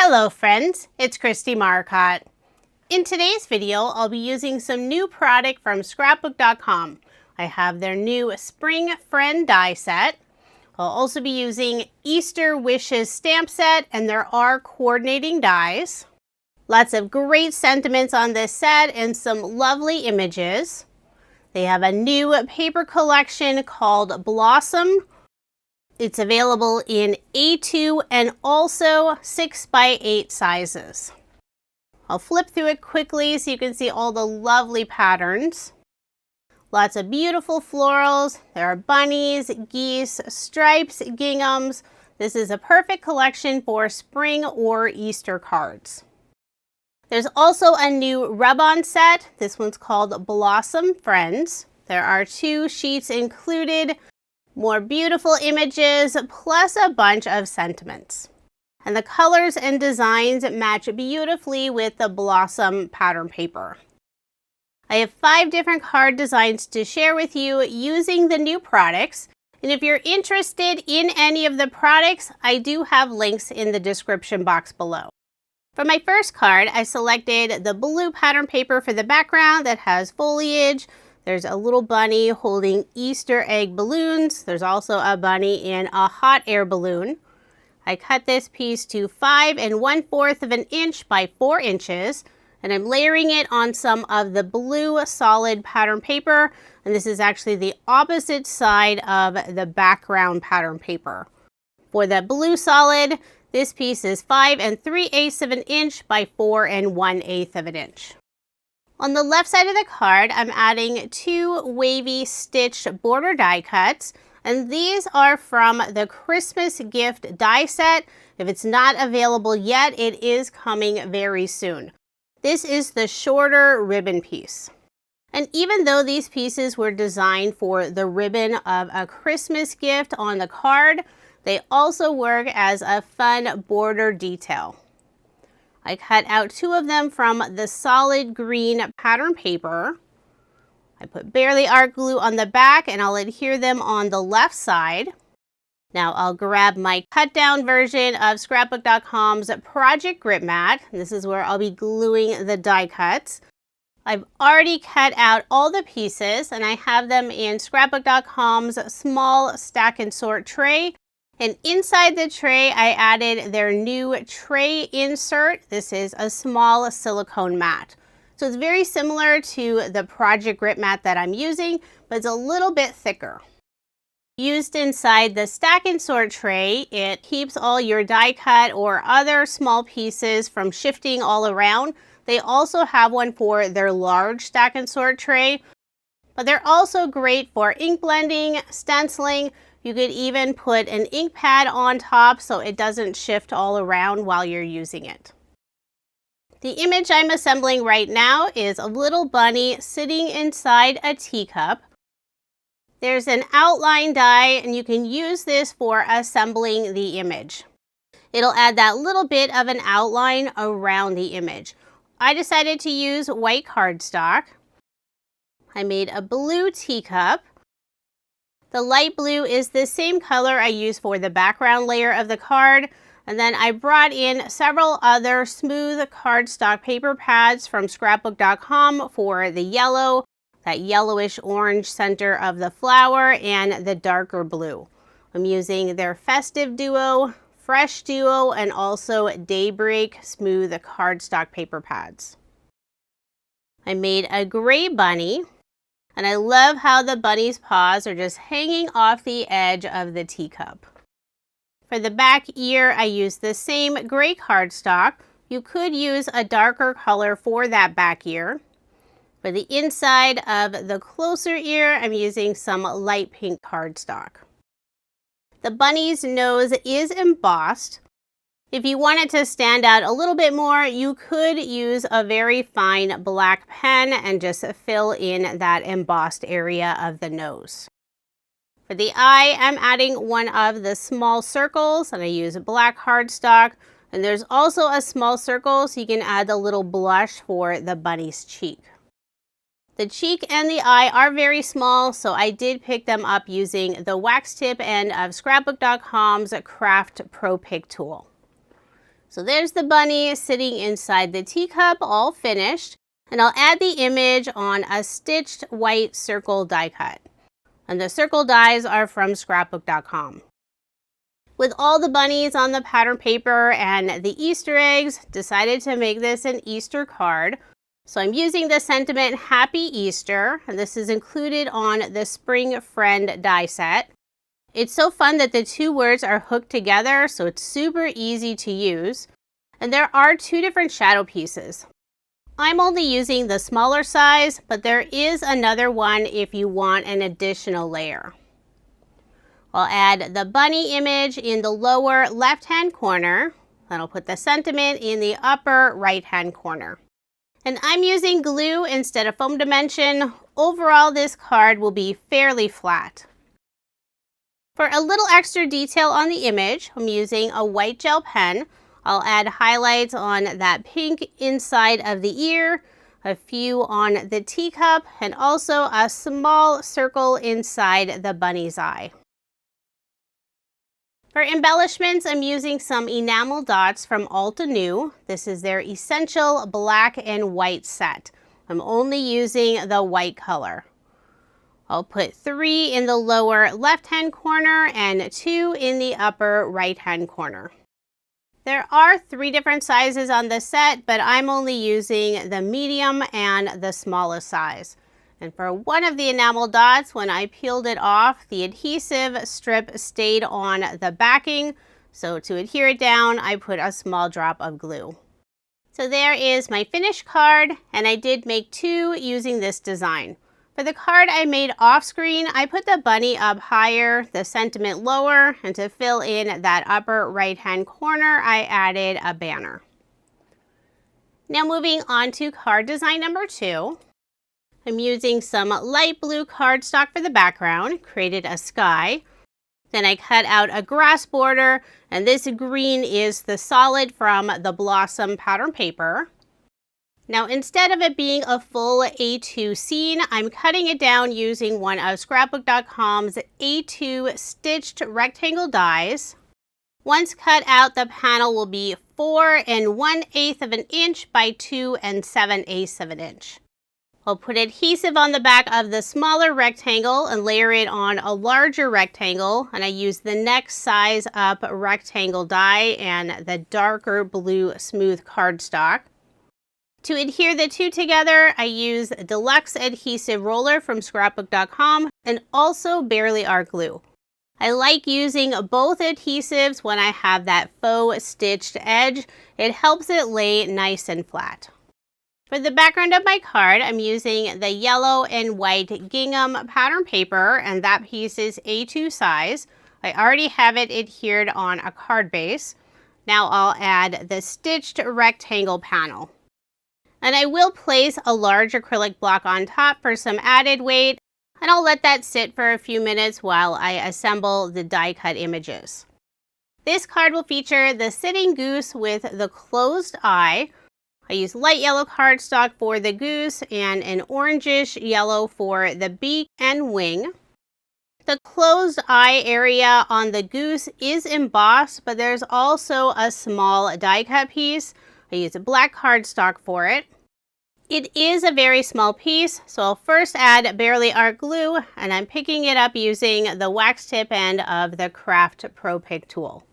Hello friends, it's Kristie Marcotte. In today's video, I'll be using some new product from scrapbook.com. I have their new Spring Friend die set. I'll also be using Easter Wishes stamp set, and there are coordinating dies. Lots of great sentiments on this set and some lovely images. They have a new paper collection called Blossom. It's available in A2 and also 6x8 sizes. I'll flip through it quickly so you can see all the lovely patterns. Lots of beautiful florals. There are bunnies, geese, stripes, ginghams. This is a perfect collection for spring or Easter cards. There's also a new rub-on set. This one's called Blossom Friends. There are 2 sheets included. More beautiful images, plus a bunch of sentiments. And the colors and designs match beautifully with the Blossom pattern paper. I have 5 different card designs to share with you using the new products. And if you're interested in any of the products, I do have links in the description box below. For my first card, I selected the blue pattern paper for the background that has foliage. There's a little bunny holding Easter egg balloons. There's also a bunny in a hot air balloon. I cut this piece to 5 1/4 inch by 4 inches, and I'm layering it on some of the blue solid pattern paper, and this is actually the opposite side of the background pattern paper. For the blue solid, this piece is 5 3/8 inch by 4 1/8 inch. On the left side of the card, I'm adding 2 wavy stitched border die cuts, and these are from the Christmas gift die set. If it's not available yet, it is coming very soon. This is the shorter ribbon piece. And even though these pieces were designed for the ribbon of a Christmas gift on the card, they also work as a fun border detail. I cut out 2 of them from the solid green pattern paper. I put barely art glue on the back, and I'll adhere them on the left side. Now I'll grab my cut down version of scrapbook.com's project grip mat. This is where I'll be gluing the die cuts. I've already cut out all the pieces, and I have them in scrapbook.com's small stack and sort tray. And inside the tray, I added their new tray insert. This is a small silicone mat. So it's very similar to the project grip mat that I'm using, but it's a little bit thicker. Used inside the stack and sort tray, it keeps all your die cut or other small pieces from shifting all around. They also have one for their large stack and sort tray, but they're also great for ink blending, stenciling. You could even put an ink pad on top so it doesn't shift all around while you're using it. The image I'm assembling right now is a little bunny sitting inside a teacup. There's an outline die, and you can use this for assembling the image. It'll add that little bit of an outline around the image. I decided to use white cardstock. I made a blue teacup. The light blue is the same color I use for the background layer of the card. And then I brought in several other smooth cardstock paper pads from scrapbook.com for the yellow, that yellowish orange center of the flower, and the darker blue. I'm using their Festive Duo, Fresh Duo, and also Daybreak smooth cardstock paper pads. I made a gray bunny. And I love how the bunny's paws are just hanging off the edge of the teacup. For the back ear, I used the same gray cardstock. You could use a darker color for that back ear. For the inside of the closer ear, I'm using some light pink cardstock. The bunny's nose is embossed. If you want it to stand out a little bit more, you could use a very fine black pen and just fill in that embossed area of the nose. For the eye, I'm adding one of the small circles, and I use black cardstock. And there's also a small circle, so you can add the little blush for the bunny's cheek. The cheek and the eye are very small, so I did pick them up using the wax tip end of scrapbook.com's Craft Pro Pick tool. So there's the bunny sitting inside the teacup, all finished. And I'll add the image on a stitched white circle die cut. And the circle dies are from scrapbook.com. With all the bunnies on the pattern paper and the Easter eggs, decided to make this an Easter card. So I'm using the sentiment Happy Easter, and this is included on the Spring Friend die set. It's so fun that the two words are hooked together, so it's super easy to use. And there are two different shadow pieces. I'm only using the smaller size, but there is another one if you want an additional layer. I'll add the bunny image in the lower left-hand corner. Then I'll put the sentiment in the upper right-hand corner. And I'm using glue instead of foam dimension. Overall, this card will be fairly flat. For a little extra detail on the image, I'm using a white gel pen. I'll add highlights on that pink inside of the ear, a few on the teacup, and also a small circle inside the bunny's eye. For embellishments, I'm using some enamel dots from Alta New. This is their essential black and white set. I'm only using the white color. I'll put 3 in the lower left-hand corner and 2 in the upper right-hand corner. There are 3 different sizes on the set, but I'm only using the medium and the smallest size. And for one of the enamel dots, when I peeled it off, the adhesive strip stayed on the backing. So to adhere it down, I put a small drop of glue. So there is my finished card, and I did make 2 using this design. For the card I made off screen, I put the bunny up higher, the sentiment lower, and to fill in that upper right-hand corner, I added a banner. Now moving on to card design number 2. I'm using some light blue cardstock for the background, created a sky. Then I cut out a grass border, and this green is the solid from the Blossom pattern paper. Now instead of it being a full A2 scene, I'm cutting it down using one of scrapbook.com's A2 stitched rectangle dies. Once cut out, the panel will be 4 1/8 of an inch by 2 7/8 of an inch. I'll put adhesive on the back of the smaller rectangle and layer it on a larger rectangle, and I use the next size up rectangle die and the darker blue smooth cardstock. To adhere the two together, I use Deluxe Adhesive Roller from scrapbook.com and also Barely Art Glue. I like using both adhesives when I have that faux stitched edge. It helps it lay nice and flat. For the background of my card, I'm using the yellow and white gingham pattern paper, and that piece is A2 size. I already have it adhered on a card base. Now I'll add the stitched rectangle panel. And I will place a large acrylic block on top for some added weight, and I'll let that sit for a few minutes while I assemble the die cut images. This card will feature the sitting goose with the closed eye. I use light yellow cardstock for the goose and an orangish yellow for the beak and wing. The closed eye area on the goose is embossed, but there's also a small die cut piece. I use a black cardstock for it. It is a very small piece, so I'll first add Barely Art Glue, and I'm picking it up using the wax tip end of the Craft Pro Pick tool.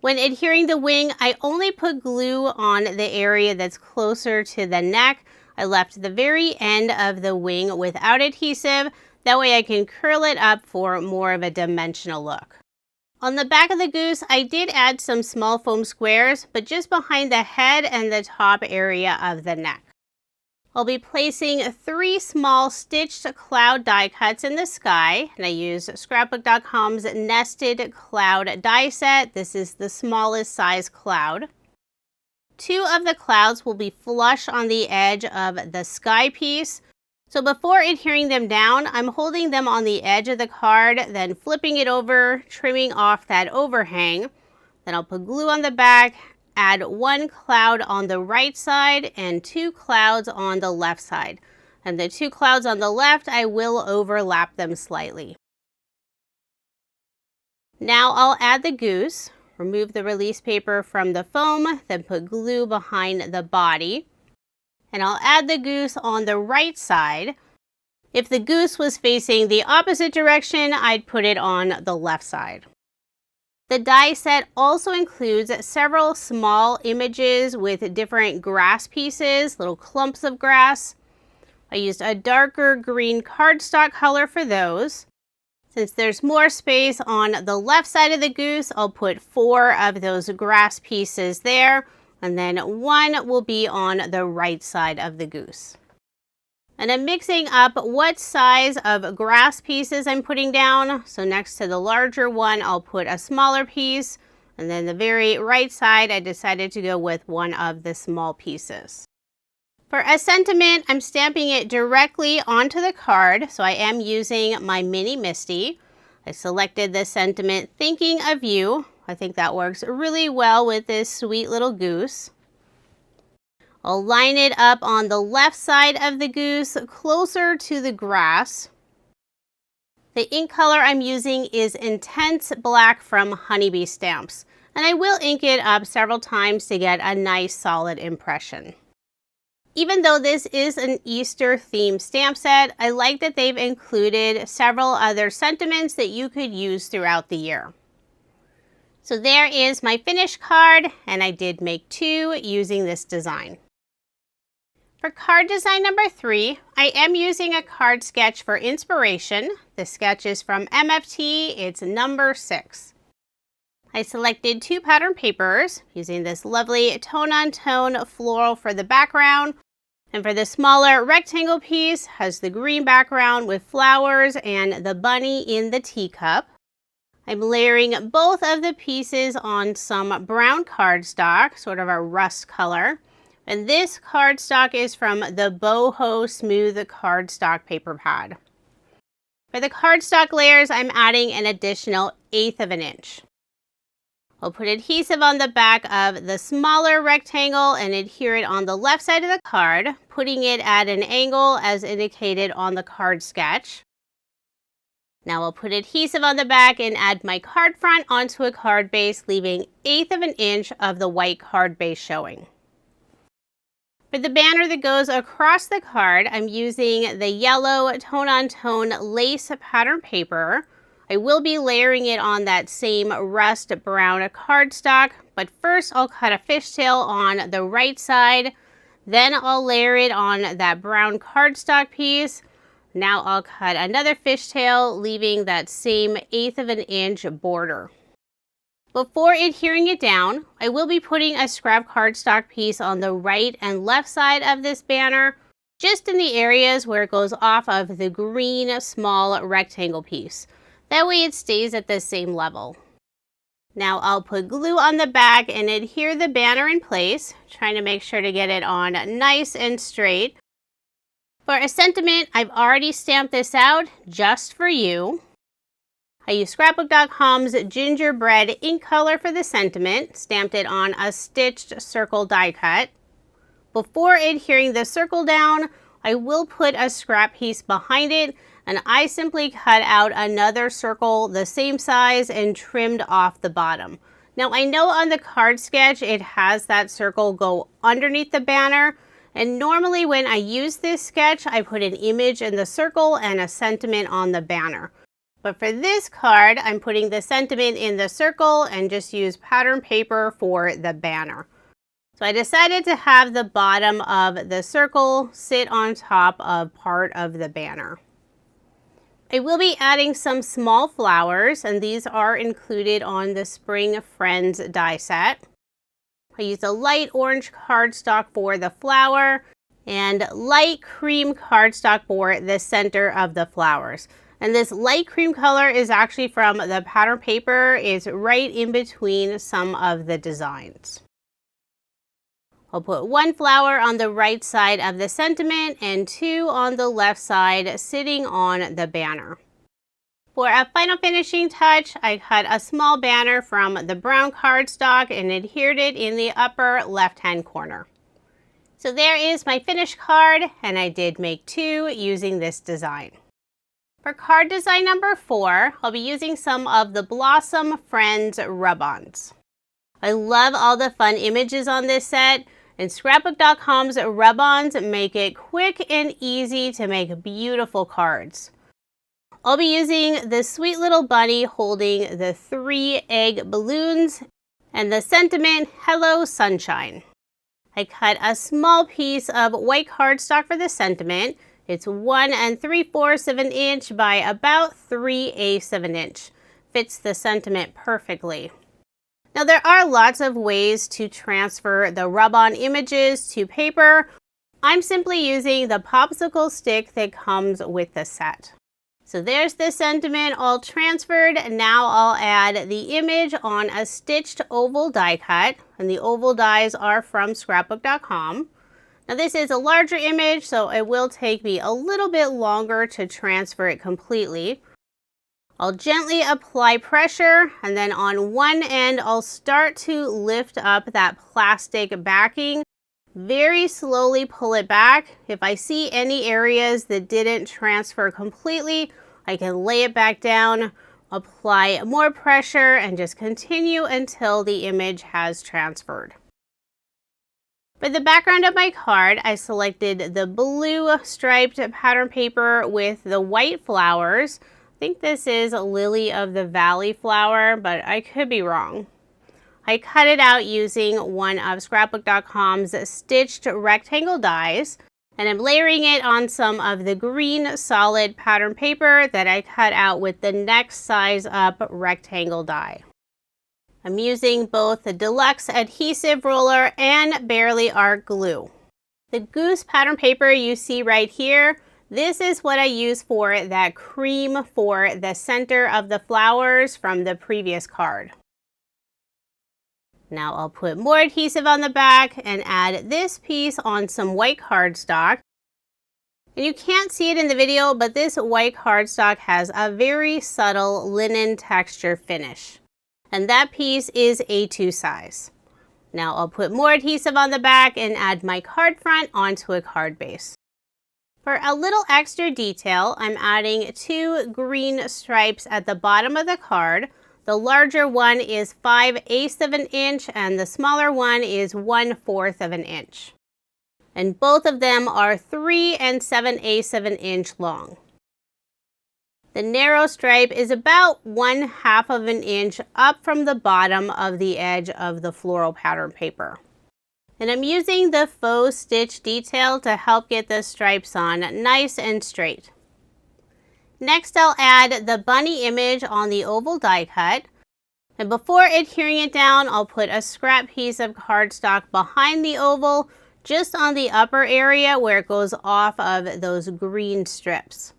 When adhering the wing, I only put glue on the area that's closer to the neck. I left the very end of the wing without adhesive. That way I can curl it up for more of a dimensional look. On the back of the goose, I did add some small foam squares, but just behind the head and the top area of the neck. I'll be placing 3 small stitched cloud die cuts in the sky, and I use scrapbook.com's nested cloud die set. This is the smallest size cloud. 2 of the clouds will be flush on the edge of the sky piece. So before adhering them down, I'm holding them on the edge of the card, then flipping it over, trimming off that overhang. Then I'll put glue on the back, add 1 cloud on the right side and 2 clouds on the left side. And the 2 clouds on the left, I will overlap them slightly. Now I'll add the goose. remove the release paper from the foam, then put glue behind the body. And I'll add the goose on the right side. If the goose was facing the opposite direction, I'd put it on the left side. The die set also includes several small images with different grass pieces, little clumps of grass. I used a darker green cardstock color for those. Since there's more space on the left side of the goose, I'll put 4 of those grass pieces there, and then 1 will be on the right side of the goose. And I'm mixing up what size of grass pieces I'm putting down. So next to the larger one, I'll put a smaller piece. And then the very right side, I decided to go with 1 of the small pieces. For a sentiment, I'm stamping it directly onto the card. So I am using my mini MISTI. I selected the sentiment thinking of you. I think that works really well with this sweet little goose. I'll line it up on the left side of the goose, closer to the grass. The ink color I'm using is Intense Black from Honeybee Stamps, and I will ink it up several times to get a nice solid impression. Even though this is an Easter themed stamp set, I like that they've included several other sentiments that you could use throughout the year. So there is my finished card, and I did make 2 using this design. For card design number 3, I am using a card sketch for inspiration. The sketch is from MFT, it's number 6. I selected 2 pattern papers using this lovely tone-on-tone floral for the background. And for the smaller rectangle piece, has the green background with flowers and the bunny in the teacup. I'm layering both of the pieces on some brown cardstock, sort of a rust color. And this cardstock is from the Boho Smooth cardstock paper pad. For the cardstock layers, I'm adding an additional 1/8 of an inch. I'll put adhesive on the back of the smaller rectangle and adhere it on the left side of the card, putting it at an angle as indicated on the card sketch. Now I'll put adhesive on the back and add my card front onto a card base, leaving 1/8 of an inch of the white card base showing. For the banner that goes across the card, I'm using the yellow tone-on-tone lace pattern paper. I will be layering it on that same rust brown cardstock, but first I'll cut a fishtail on the right side, then I'll layer it on that brown cardstock piece. Now I'll cut another fishtail, leaving that same 1/8 of an inch border. Before adhering it down, I will be putting a scrap cardstock piece on the right and left side of this banner, just in the areas where it goes off of the green small rectangle piece. That way it stays at the same level. Now I'll put glue on the back and adhere the banner in place, trying to make sure to get it on nice and straight. For a sentiment, I've already stamped this out just for you. I used Scrapbook.com's Gingerbread ink color for the sentiment, stamped it on a stitched circle die cut. Before adhering the circle down, I will put a scrap piece behind it, and I simply cut out another circle the same size and trimmed off the bottom. Now I know on the card sketch it has that circle go underneath the banner, and normally when I use this sketch, I put an image in the circle and a sentiment on the banner. But for this card, I'm putting the sentiment in the circle and just use pattern paper for the banner. So I decided to have the bottom of the circle sit on top of part of the banner. I will be adding some small flowers, and these are included on the Spring Friends die set. I used a light orange cardstock for the flower and light cream cardstock for the center of the flowers. And this light cream color is actually from the pattern paper. It's right in between some of the designs. I'll put 1 flower on the right side of the sentiment and 2 on the left side sitting on the banner. For a final finishing touch, I cut a small banner from the brown cardstock and adhered it in the upper left-hand corner. So there is my finished card, and I did make 2 using this design. For card design number 4, I'll be using some of the Blossom Friends rub-ons. I love all the fun images on this set, and Scrapbook.com's rub-ons make it quick and easy to make beautiful cards. I'll be using this sweet little bunny holding the 3 egg balloons and the sentiment, "Hello Sunshine." I cut a small piece of white cardstock for the sentiment. It's 1 3/4 of an inch by about 3/8 of an inch. Fits the sentiment perfectly. Now there are lots of ways to transfer the rub-on images to paper. I'm simply using the popsicle stick that comes with the set. So there's the sentiment all transferred. Now I'll add the image on a stitched oval die cut, and the oval dies are from Scrapbook.com. Now this is a larger image, so it will take me a little bit longer to transfer it completely. I'll gently apply pressure, and then on one end I'll start to lift up that plastic backing. Very slowly pull it back. If I see any areas that didn't transfer completely, I can lay it back down, apply more pressure, and just continue until the image has transferred. For the background of my card, I selected the blue striped pattern paper with the white flowers. I think this is a lily of the valley flower, but I could be wrong. I cut it out using one of Scrapbook.com's stitched rectangle dies, and I'm layering it on some of the green solid pattern paper that I cut out with the next size up rectangle die. I'm using both the deluxe adhesive roller and Barely Art glue. The goose pattern paper you see right here, this is what I use for that cream for the center of the flowers from the previous card. Now I'll put more adhesive on the back and add this piece on some white cardstock. And you can't see it in the video, but this white cardstock has a very subtle linen texture finish. And that piece is A2 size. Now I'll put more adhesive on the back and add my card front onto a card base. For a little extra detail, I'm adding 2 green stripes at the bottom of the card. The larger one is 5/8 of an inch and the smaller one is 1/4 of an inch. And both of them are 3 7/8 of an inch long. The narrow stripe is about 1/2 of an inch up from the bottom of the edge of the floral pattern paper. And I'm using the faux stitch detail to help get the stripes on nice and straight. Next, I'll add the bunny image on the oval die cut. And before adhering it down, I'll put a scrap piece of cardstock behind the oval, just on the upper area where it goes off of those green strips.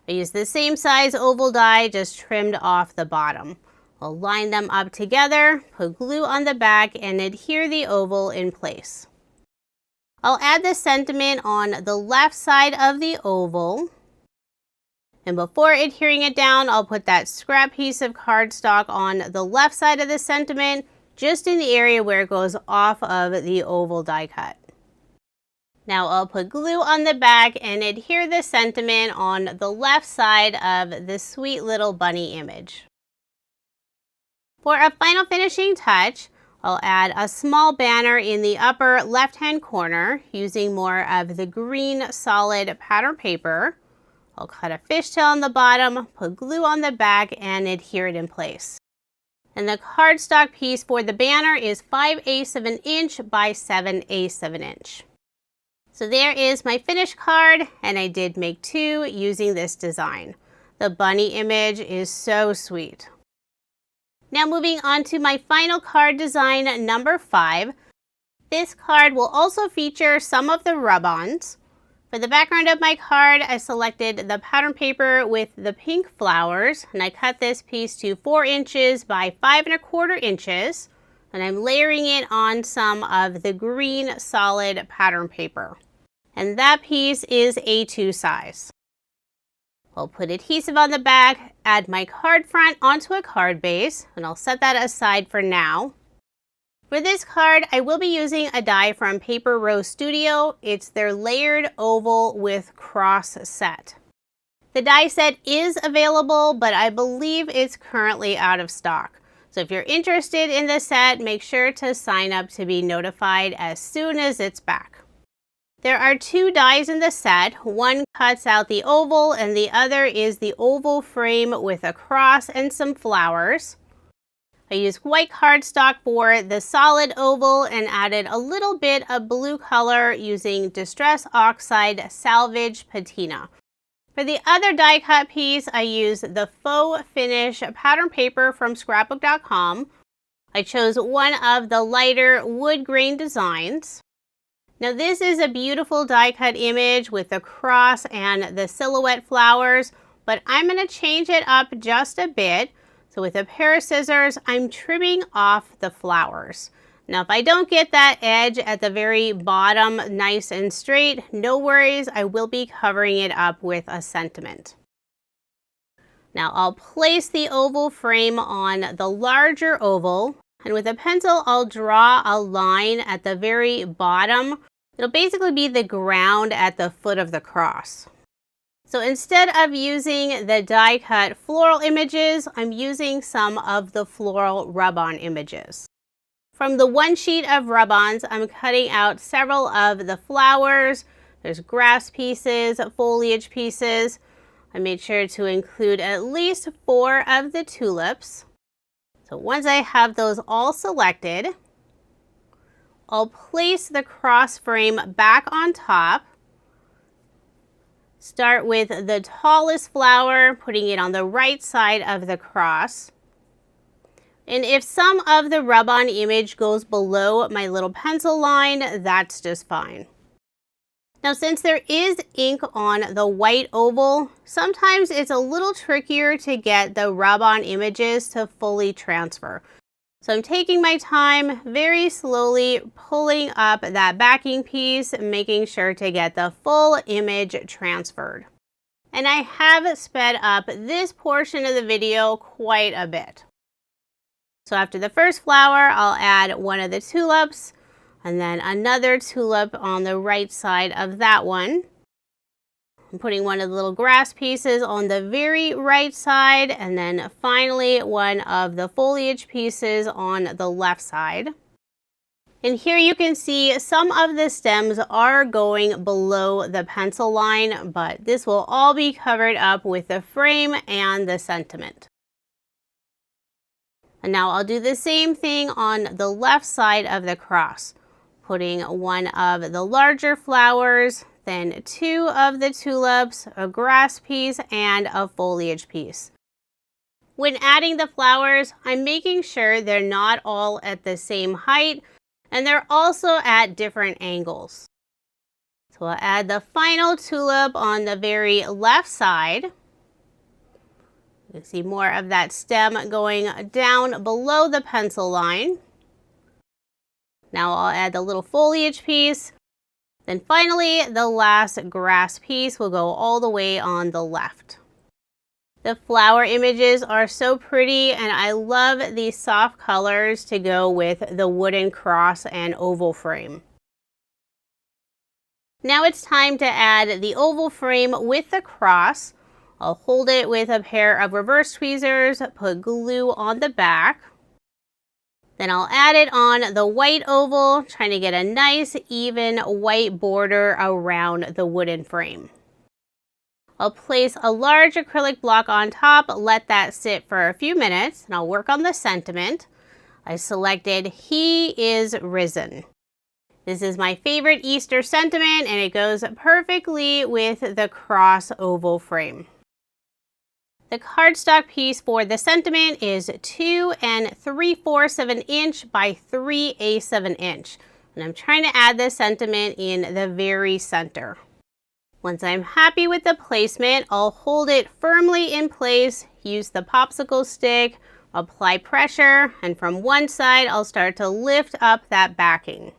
I use the same size oval die, just trimmed off the bottom. I'll line them up together, put glue on the back, and adhere the oval in place. I'll add the sentiment on the left side of the oval. And before adhering it down, I'll put that scrap piece of cardstock on the left side of the sentiment, just in the area where it goes off of the oval die cut. Now I'll put glue on the back and adhere the sentiment on the left side of the sweet little bunny image. For a final finishing touch, I'll add a small banner in the upper left-hand corner using more of the green solid pattern paper. I'll cut a fishtail on the bottom, put glue on the back, and adhere it in place. And the cardstock piece for the banner is 5/8 of an inch by 7/8 of an inch. So there is my finished card, and I did make 2 using this design. The bunny image is so sweet. Now moving on to my final card design, number 5. This card will also feature some of the rub-ons. For the background of my card, I selected the pattern paper with the pink flowers, and I cut this piece to 4 inches by 5 1/4 inches, and I'm layering it on some of the green solid pattern paper. And that piece is A2 size. I'll put adhesive on the back, add my card front onto a card base, and I'll set that aside for now. For this card, I will be using a die from Paper Rose Studio. It's their layered oval with cross set. The die set is available, but I believe it's currently out of stock. So if you're interested in the set, make sure to sign up to be notified as soon as it's back. There are 2 dies in the set. One cuts out the oval and the other is the oval frame with a cross and some flowers. I used white cardstock for the solid oval and added a little bit of blue color using Distress Oxide Salvaged Patina. For the other die cut piece, I used the faux finish pattern paper from scrapbook.com. I chose one of the lighter wood grain designs. Now this is a beautiful die cut image with the cross and the silhouette flowers, but I'm going to change it up just a bit. So with a pair of scissors, I'm trimming off the flowers. Now if I don't get that edge at the very bottom nice and straight, no worries, I will be covering it up with a sentiment. Now I'll place the oval frame on the larger oval, and with a pencil I'll draw a line at the very bottom. It'll basically be the ground at the foot of the cross. So instead of using the die cut floral images, I'm using some of the floral rub-on images. From the one sheet of rub-ons, I'm cutting out several of the flowers. There's grass pieces, foliage pieces. I made sure to include at least 4 of the tulips. So once I have those all selected, I'll place the cross frame back on top. Start with the tallest flower, putting it on the right side of the cross. And if some of the rub-on image goes below my little pencil line, that's just fine. Now since there is ink on the white oval, sometimes it's a little trickier to get the rub-on images to fully transfer. So I'm taking my time, very slowly pulling up that backing piece, making sure to get the full image transferred. And I have sped up this portion of the video quite a bit. So after the first flower, I'll add one of the tulips, and then another tulip on the right side of that one. I'm putting one of the little grass pieces on the very right side, and then finally one of the foliage pieces on the left side. And here you can see some of the stems are going below the pencil line, but this will all be covered up with the frame and the sentiment. And now I'll do the same thing on the left side of the cross, putting one of the larger flowers, then 2 of the tulips, a grass piece, and a foliage piece. When adding the flowers, I'm making sure they're not all at the same height, and they're also at different angles. So I'll add the final tulip on the very left side. You can see more of that stem going down below the pencil line. Now I'll add the little foliage piece. Then finally, the last grass piece will go all the way on the left. The flower images are so pretty, and I love these soft colors to go with the wooden cross and oval frame. Now it's time to add the oval frame with the cross. I'll hold it with a pair of reverse tweezers, put glue on the back. Then I'll add it on the white oval, trying to get a nice even white border around the wooden frame. I'll place a large acrylic block on top, let that sit for a few minutes, and I'll work on the sentiment. I selected "He is Risen." This is my favorite Easter sentiment, and it goes perfectly with the cross oval frame. The cardstock piece for the sentiment is 2 3/4 of an inch by 3/8 of an inch. And I'm trying to add the sentiment in the very center. Once I'm happy with the placement, I'll hold it firmly in place, use the popsicle stick, apply pressure, and from one side I'll start to lift up that backing.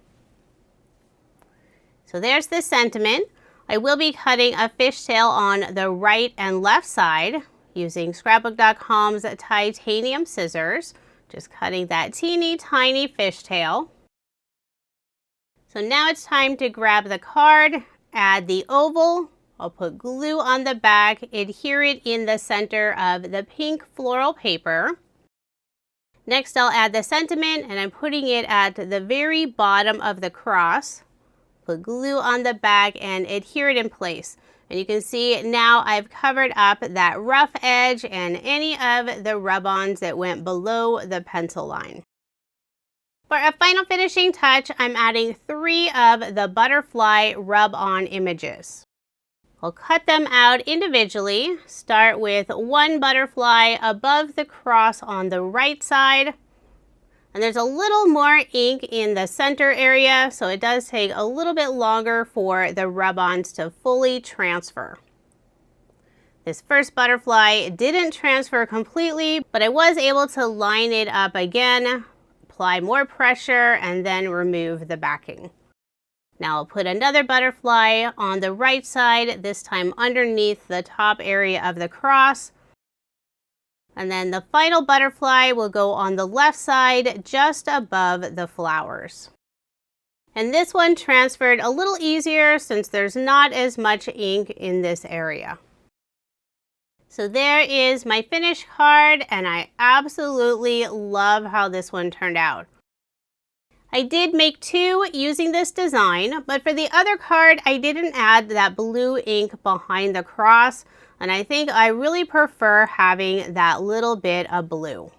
So there's the sentiment. I will be cutting a fishtail on the right and left side, using scrapbook.com's titanium scissors, just cutting that teeny tiny fishtail. So now it's time to grab the card, add the oval. I'll put glue on the back, adhere it in the center of the pink floral paper. Next, I'll add the sentiment, and I'm putting it at the very bottom of the cross. Put glue on the back and adhere it in place. And you can see now I've covered up that rough edge and any of the rub-ons that went below the pencil line. For a final finishing touch, I'm adding 3 of the butterfly rub-on images. I'll cut them out individually. Start with 1 butterfly above the cross on the right side. And there's a little more ink in the center area, so it does take a little bit longer for the rub-ons to fully transfer. This first butterfly didn't transfer completely, but I was able to line it up again, apply more pressure, and then remove the backing. Now I'll put another butterfly on the right side, this time underneath the top area of the cross. And then the final butterfly will go on the left side, just above the flowers. And this one transferred a little easier since there's not as much ink in this area. So there is my finished card, and I absolutely love how this one turned out. I did make 2 using this design, but for the other card, I didn't add that blue ink behind the cross, and I think I really prefer having that little bit of blue.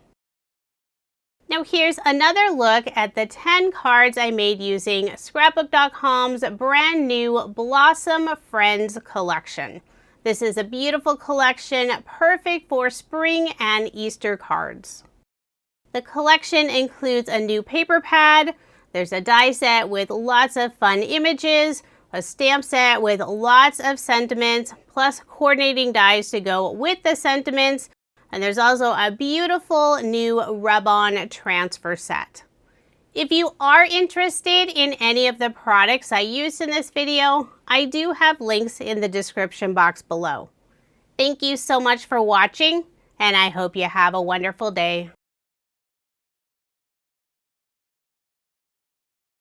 Now here's another look at the 10 cards I made using Scrapbook.com's brand new Blossom Friends collection. This is a beautiful collection, perfect for spring and Easter cards. The collection includes a new paper pad, there's a die set with lots of fun images, a stamp set with lots of sentiments, plus coordinating dies to go with the sentiments, and there's also a beautiful new rub-on transfer set. If you are interested in any of the products I used in this video, I do have links in the description box below. Thank you so much for watching, and I hope you have a wonderful day.